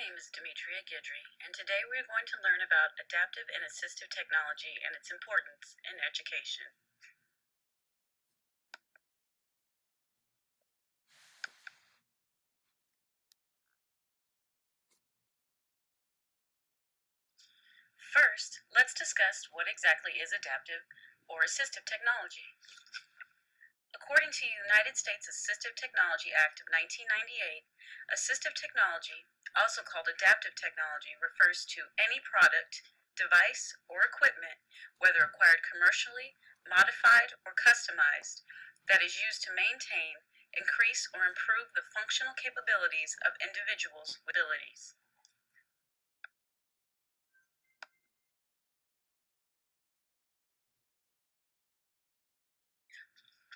name is Demetria Guidry, and today we are going to learn about adaptive and assistive technology and its importance in education. First, let's discuss what exactly is adaptive or assistive technology. According to the United States Assistive Technology Act of 1998, assistive technology, also called adaptive technology, refers to any product, device, or equipment, whether acquired commercially, modified, or customized, that is used to maintain, increase, or improve the functional capabilities of individuals with abilities.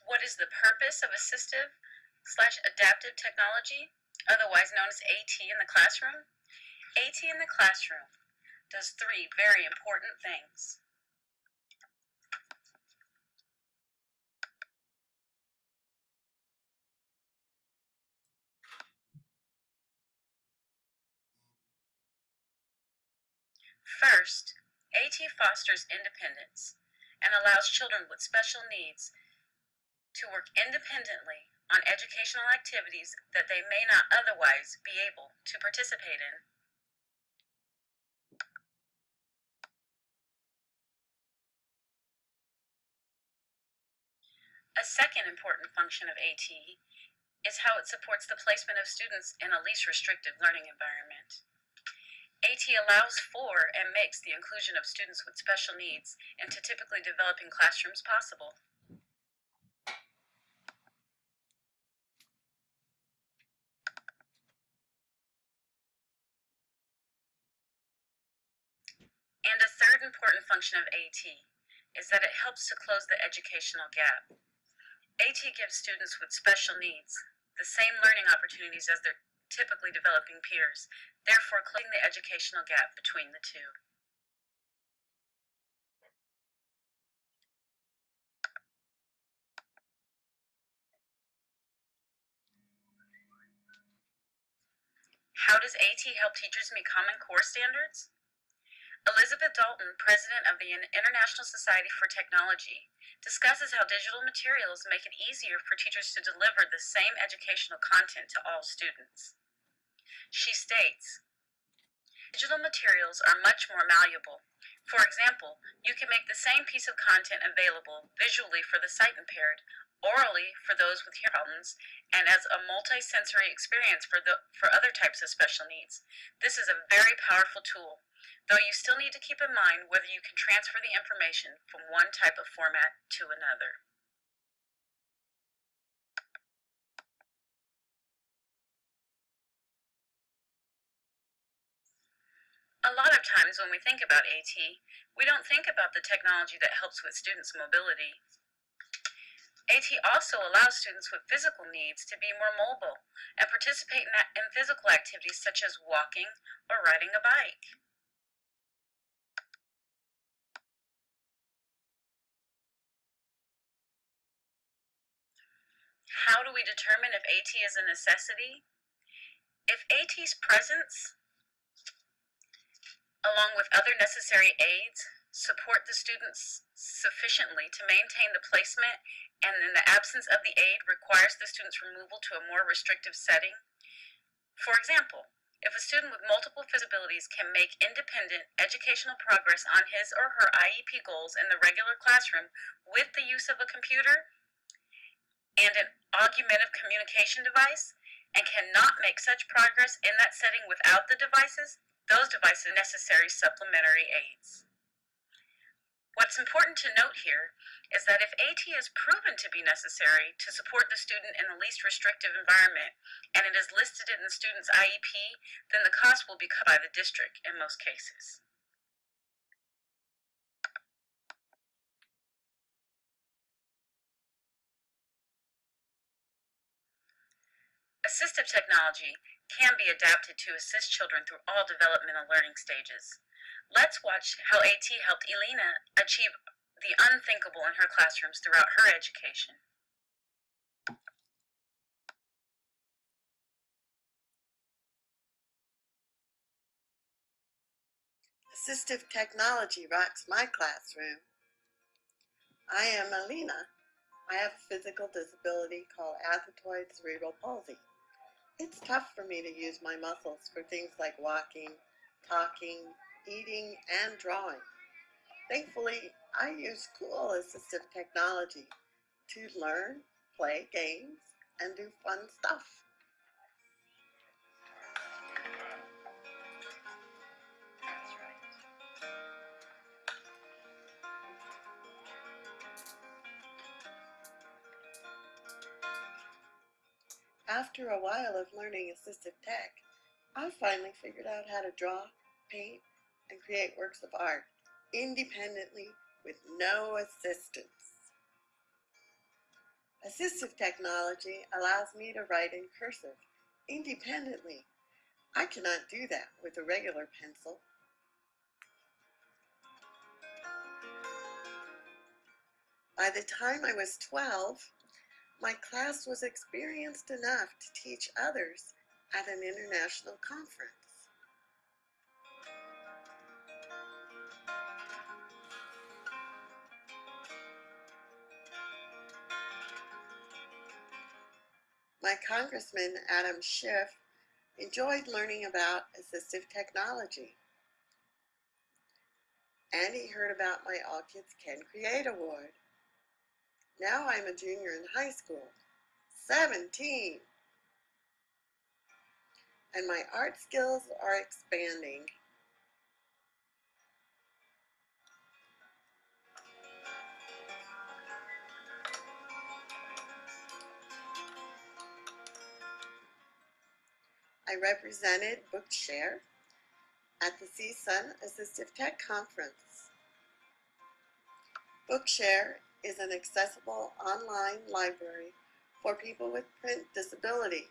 What is the purpose of assistive/adaptive technology, otherwise known as AT in the classroom? AT in the classroom does three very important things. First, AT fosters independence and allows children with special needs to work independently on educational activities that they may not otherwise be able to participate in. A second important function of AT is how it supports the placement of students in a least restrictive learning environment. AT allows for and makes the inclusion of students with special needs into typically developing classrooms possible. And a third important function of AT is that it helps to close the educational gap. AT gives students with special needs the same learning opportunities as their typically developing peers, therefore closing the educational gap between the two. How does AT help teachers meet Common Core standards? Elizabeth Dalton, president of the International Society for Technology, discusses how digital materials make it easier for teachers to deliver the same educational content to all students. She states, digital materials are much more malleable. For example, you can make the same piece of content available visually for the sight impaired, orally for those with hearing problems, and as a multi-sensory experience for other types of special needs. This is a very powerful tool, though you still need to keep in mind whether you can transfer the information from one type of format to another. A lot of times when we think about AT, we don't think about the technology that helps with students' mobility. AT also allows students with physical needs to be more mobile and participate in physical activities such as walking or riding a bike. How do we determine if AT is a necessity? If AT's presence, along with other necessary aids, support the students sufficiently to maintain the placement, and in the absence of the aid requires the student's removal to a more restrictive setting. For example, if a student with multiple disabilities can make independent educational progress on his or her IEP goals in the regular classroom with the use of a computer and an augmentative communication device, and cannot make such progress in that setting without the devices, those devices are necessary supplementary aids. What's important to note here is that if AT is proven to be necessary to support the student in the least restrictive environment, and it is listed in the student's IEP, then the cost will be covered by the district in most cases. Assistive technology can be adapted to assist children through all developmental learning stages. Let's watch how AT helped Elena achieve the unthinkable in her classrooms throughout her education. Assistive technology rocks my classroom. I am Alina. I have a physical disability called athetoid cerebral palsy. It's tough for me to use my muscles for things like walking, talking, eating, and drawing. Thankfully, I use cool assistive technology to learn, play games, and do fun stuff. After a while of learning assistive tech, I finally figured out how to draw, paint, and create works of art independently with no assistance. Assistive technology allows me to write in cursive independently. I cannot do that with a regular pencil. By the time I was 12, my class was experienced enough to teach others at an international conference. My Congressman, Adam Schiff, enjoyed learning about assistive technology. And he heard about my All Kids Can Create award. Now I'm a junior in high school, 17, and my art skills are expanding. I represented Bookshare at the CSUN Assistive Tech Conference. Bookshare is an accessible online library for people with print disabilities.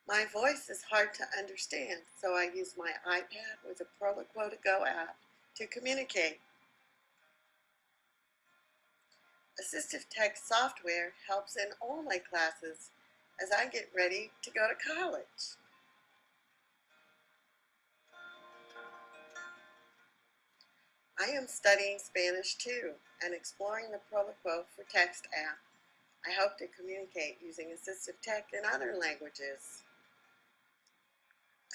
My voice is hard to understand, so I use my iPad with the Proloquo to Go app to communicate. Assistive tech software helps in all my classes as I get ready to go to college. I am studying Spanish too and exploring the Proloquo for Text app. I hope to communicate using assistive tech in other languages.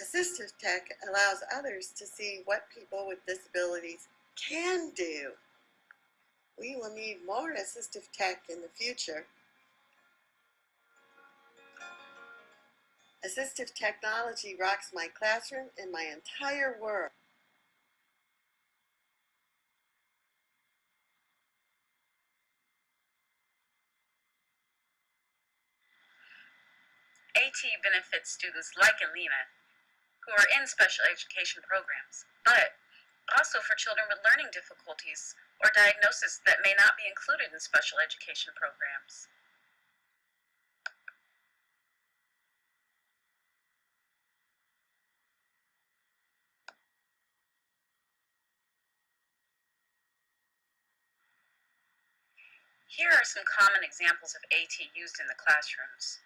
Assistive tech allows others to see what people with disabilities can do. We will need more assistive tech in the future. Assistive technology rocks my classroom and my entire world. AT benefits students like Alina who are in special education programs, but also for children with learning difficulties or diagnoses that may not be included in special education programs. Here are some common examples of AT used in the classrooms.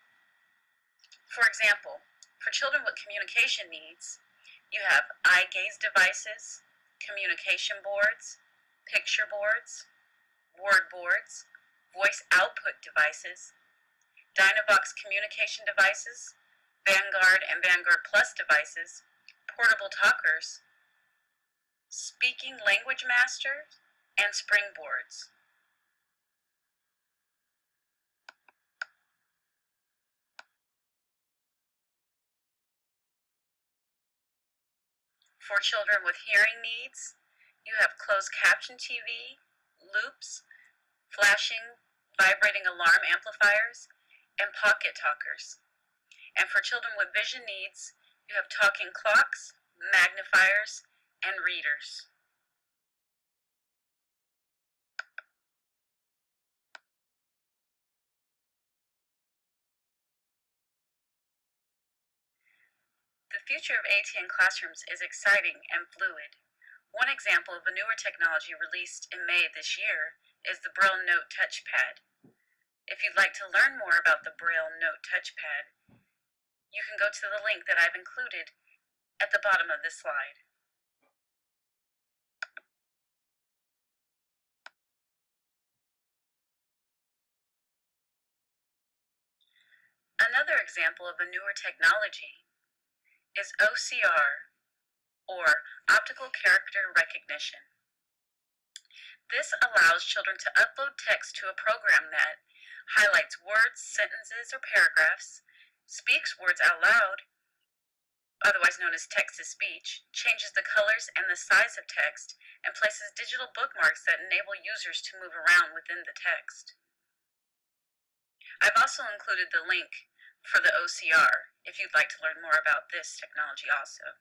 For example, for children with communication needs, you have eye gaze devices, communication boards, picture boards, word boards, voice output devices, Dynavox communication devices, Vanguard and Vanguard Plus devices, portable talkers, speaking language masters, and springboards. For children with hearing needs, you have closed caption TV, loops, flashing, vibrating alarm amplifiers, and pocket talkers. And for children with vision needs, you have talking clocks, magnifiers, and readers. The future of AT in classrooms is exciting and fluid. One example of a newer technology released in May this year is the Braille Note Touchpad. If you'd like to learn more about the Braille Note Touchpad, you can go to the link that I've included at the bottom of this slide. Another example of a newer technology is OCR, or Optical Character Recognition. This allows children to upload text to a program that highlights words, sentences, or paragraphs, speaks words out loud, otherwise known as text-to-speech, changes the colors and the size of text, and places digital bookmarks that enable users to move around within the text. I've also included the link for the OCR if you'd like to learn more about this technology also.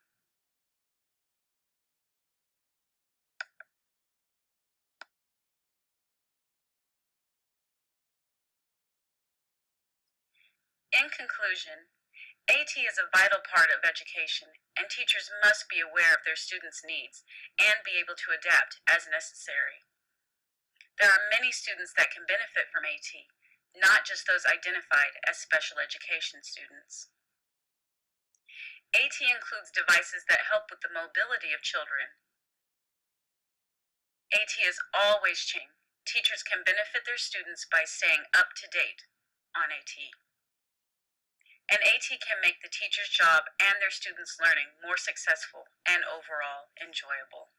In conclusion, AT is a vital part of education, and teachers must be aware of their students' needs and be able to adapt as necessary. There are many students that can benefit from AT, not just those identified as special education students. AT includes devices that help with the mobility of children. AT is always changing. Teachers can benefit their students by staying up to date on AT. And AT can make the teacher's job and their students' learning more successful and overall enjoyable.